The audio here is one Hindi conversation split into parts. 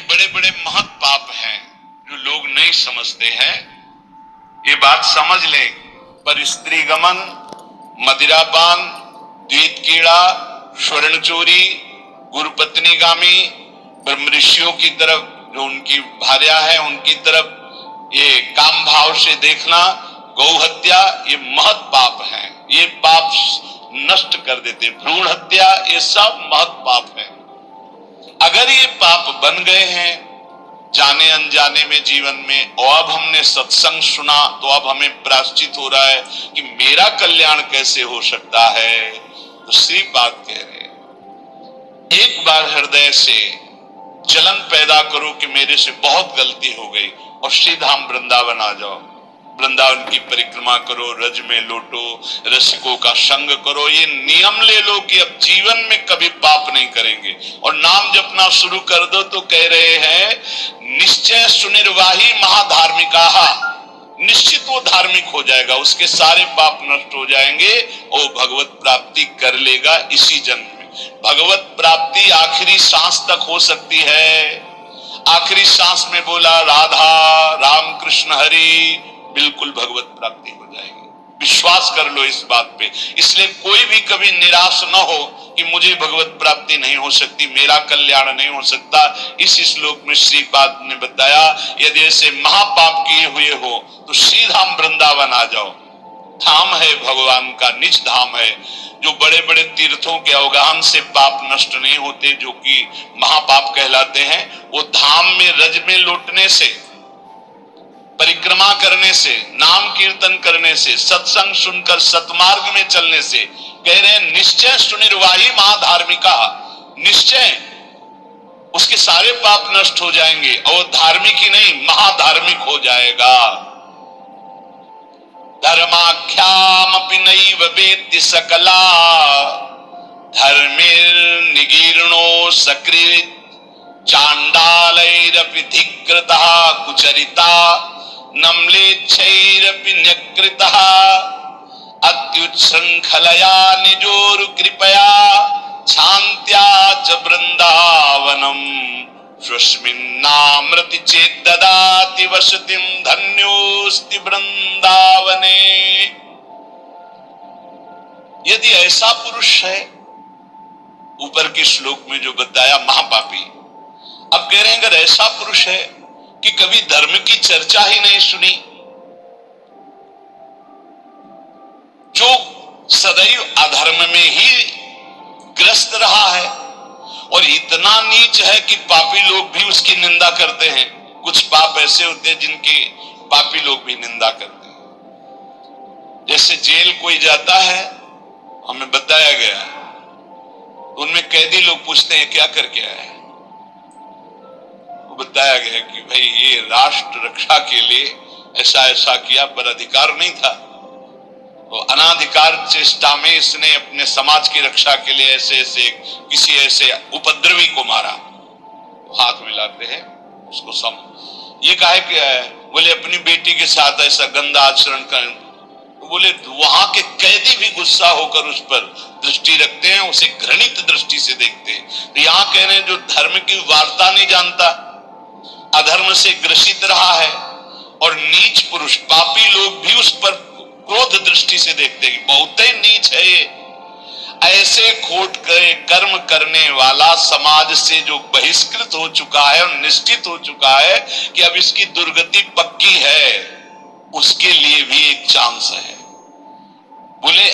बड़े बड़े महत् पाप हैं जो लोग नहीं समझते हैं। ये बात समझ लें, पर स्त्री गमन, मदिरापान, द्वैत कीड़ा, स्वर्ण चोरी, गुरुपत्नी गामी, ब्रह्म ऋषियों की तरफ जो उनकी भार्या है उनकी तरफ ये काम भाव से देखना, गौ हत्या, ये महत् पाप है। ये पाप नष्ट कर देते। भ्रूण हत्या, ये सब महत् पाप है। अगर ये पाप बन गए हैं जाने अनजाने में जीवन में, और अब हमने सत्संग सुना तो अब हमें प्रायश्चित हो रहा है कि मेरा कल्याण कैसे हो सकता है, तो सिर्फ बात कह रहे हैं। एक बार हृदय से जलन पैदा करो कि मेरे से बहुत गलती हो गई और सीधा हम वृंदावन आ जाओ। वृंदावन की परिक्रमा करो, रज में लौटो, रसिकों का संग करो। ये नियम ले लो कि अब जीवन में कभी पाप नहीं करेंगे। और नाम जपना शुरू कर दो तो कह रहे हैं निश्चय सुनिर्वाही महाधार्मिका, निश्चित वो धार्मिक हो जाएगा, उसके सारे पाप नष्ट हो जाएंगे और भगवत प्राप्ति कर लेगा इसी जन्म में। भगवत प्राप्ति आखिरी सांस तक हो सकती है। आखिरी सांस में बोला राधा राम कृष्ण हरि, बिल्कुल भगवत प्राप्ति हो जाएगी। विश्वास कर लो इस बात पे। इसलिए कोई भी कभी निराश न हो कि मुझे भगवत प्राप्ति नहीं हो सकती, मेरा कल्याण नहीं हो सकता। इस श्लोक में श्रीपाद ने बताया यदि ऐसे महापाप किए हुए हो तो सीधा वृंदावन आ जाओ। धाम है भगवान का, निज धाम है। जो बड़े बड़े तीर्थों के अवगाहन से पाप नष्ट नहीं होते, जो कि महापाप कहलाते हैं, वो धाम में रज में लौटने से, परिक्रमा करने से, नाम कीर्तन करने से, सत्संग सुनकर सतमार्ग में चलने से, कह रहे हैं निश्चय सुनिर्वाही महाधार्मिका, निश्चय उसके सारे पाप नष्ट हो जाएंगे और धार्मिक ही नहीं महाधार्मिक हो जाएगा। धर्माख्यामपि नैव वेत्ति सकला, धर्मिर्निगीर्णो सकृत्, चांडालैरपि धिक्कृतः कुचरिता, नम्लेच्छैरपि न्यकृतः, अत्युच्छृंखलया निजोरु कृपया, शान्त्या च वृन्दावनम्, स्वस्मिन्नामृति चेत् ददाति वसतिं, धन्योऽस्ति वृंदावने। यदि ऐसा पुरुष है, ऊपर के श्लोक में जो बताया महापापी, अब कह रहे हैं अगर ऐसा पुरुष है कि कभी धर्म की चर्चा ही नहीं सुनी, जो सदैव अधर्म में ही ग्रस्त रहा है, और इतना नीच है कि पापी लोग भी उसकी निंदा करते हैं। कुछ पाप ऐसे होते हैं जिनकी पापी लोग भी निंदा करते हैं। जैसे जेल कोई जाता है, हमें बताया गया, तो उनमें कैदी लोग पूछते हैं क्या करके आया है, बताया गया कि भाई ये राष्ट्र रक्षा के लिए ऐसा ऐसा किया, पर अधिकार नहीं था, तो अनाधिकार चेष्टा में इसने अपने समाज की रक्षा के लिए ऐसे ऐसे किसी ऐसे उपद्रवी को मारा। तो हाथ मिलाते हैं उसको ये कहा कि बोले अपनी बेटी के साथ ऐसा गंदा आचरण कर, तो बोले वहां के कैदी भी गुस्सा होकर उस पर दृष्टि रखते हैं, उसे घृणित दृष्टि से देखते हैं। तो यहाँ कह रहे हैं जो धर्म की वार्ता नहीं जानता, अधर्म से ग्रसित रहा है, और नीच पुरुष पापी लोग भी उस पर क्रोध दृष्टि से देखते हैं, बहुत ही नीच है ये। ऐसे खोट कर्म करने वाला समाज से जो बहिष्कृत हो चुका है और निश्चित हो चुका है कि अब इसकी दुर्गति पक्की है, उसके लिए भी एक चांस है। बोले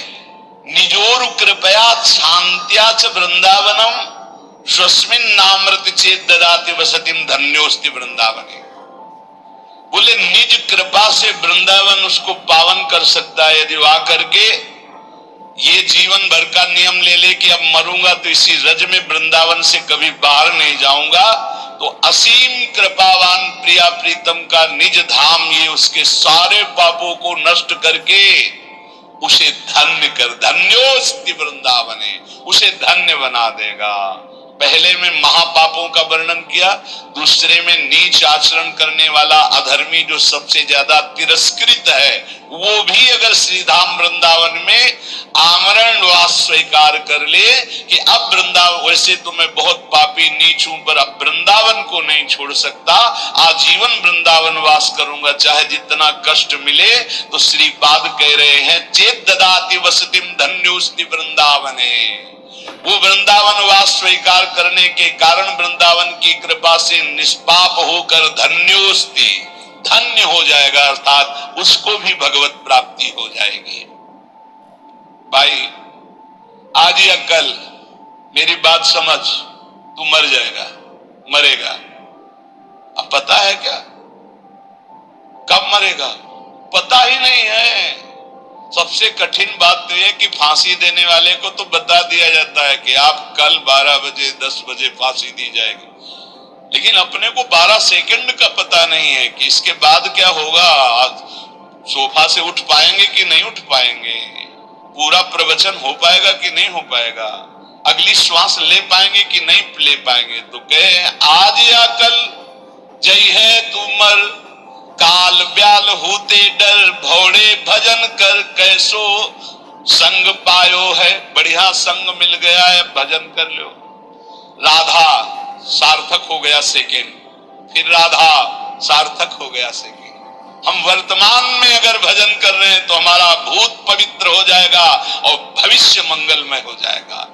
निजोरु कृपया शांत्या च वृंदावनम, स्वस्मिन् नामृति चेत् ददाति वसतिं, धन्योऽस्ति वृंदावने। बोले निज कृपा से वृंदावन उसको पावन कर सकता है। यदि वहां करके ये जीवन भर का नियम ले ले कि अब मरूंगा तो इसी रज में वृंदावन से कभी बाहर नहीं जाऊंगा, तो असीम कृपावान प्रिया प्रीतम का निज धाम ये उसके सारे पापों को नष्ट करके उसे धन्य कर, धन्योस्ति वृंदावने, उसे धन्य बना देगा। पहले में महापापों का वर्णन किया, दूसरे में नीच आचरण करने वाला अधर्मी जो सबसे ज्यादा तिरस्कृत है, वो भी अगर श्रीधाम वृंदावन में आमरण वास स्वीकार कर ले कि अब वृंदावन, वैसे तो मैं बहुत पापी नीच हूं पर अब वृंदावन को नहीं छोड़ सकता, आजीवन वृंदावन वास करूंगा चाहे जितना कष्ट मिले। तो श्रीपाद कह रहे हैं चेत ददाति वसतिम धन्योस्ति वृंदावने। वो वृंदावन वास स्वीकार करने के कारण वृंदावन की कृपा से निष्पाप होकर धन्योस्ति, धन्य हो जाएगा, अर्थात उसको भी भगवत प्राप्ति हो जाएगी। भाई आज या कल मेरी बात समझ, तू मर जाएगा, मरेगा। अब पता है क्या कब मरेगा? पता ही नहीं है। सबसे कठिन बात तो यह कि फांसी देने वाले को तो बता दिया जाता है कि आप कल 12 बजे 10 बजे फांसी दी जाएगी, लेकिन अपने को 12 सेकंड का पता नहीं है कि इसके बाद क्या होगा। सोफा से उठ पाएंगे कि नहीं उठ पाएंगे, पूरा प्रवचन हो पाएगा कि नहीं हो पाएगा, अगली श्वास ले पाएंगे कि नहीं ले पाएंगे। तो कहे आज या कल जय है तू मर, काल ब्याल होते डर, भौड़े भजन कर कैसो संग पायो है। बढ़िया संग मिल गया है, भजन कर लो। राधा सार्थक हो गया सेकेंड, फिर राधा सार्थक हो गया सेकेंड। हम वर्तमान में अगर भजन कर रहे हैं तो हमारा भूत पवित्र हो जाएगा और भविष्य मंगलमय हो जाएगा।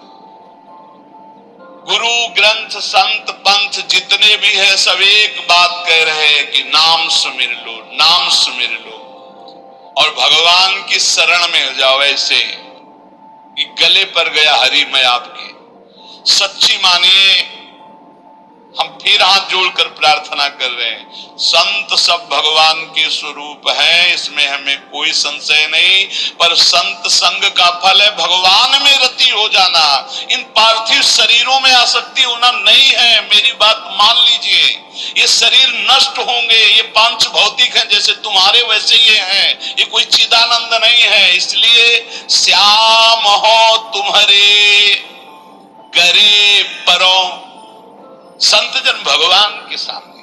गुरु ग्रंथ संत पंथ जितने भी है सब एक बात कह रहे हैं कि नाम सुमिर लो, नाम सुमिर लो और भगवान की शरण में हो जाओ। ऐसे कि गले पर गया हरि मैं आपके। सच्ची मानिए, हम फिर हाथ जोड़कर प्रार्थना कर रहे हैं, संत सब भगवान के स्वरूप हैं, इसमें हमें कोई संशय नहीं। पर संत संग का फल है भगवान में रति हो जाना। इन पार्थिव शरीरों में आसक्ति होना नहीं है, मेरी बात मान लीजिए। ये शरीर नष्ट होंगे, ये पांच भौतिक हैं, जैसे तुम्हारे वैसे ये हैं, ये कोई चिदानंद नहीं है। इसलिए श्याम हो तुम्हारे करे परो, संत जन भगवान के सामने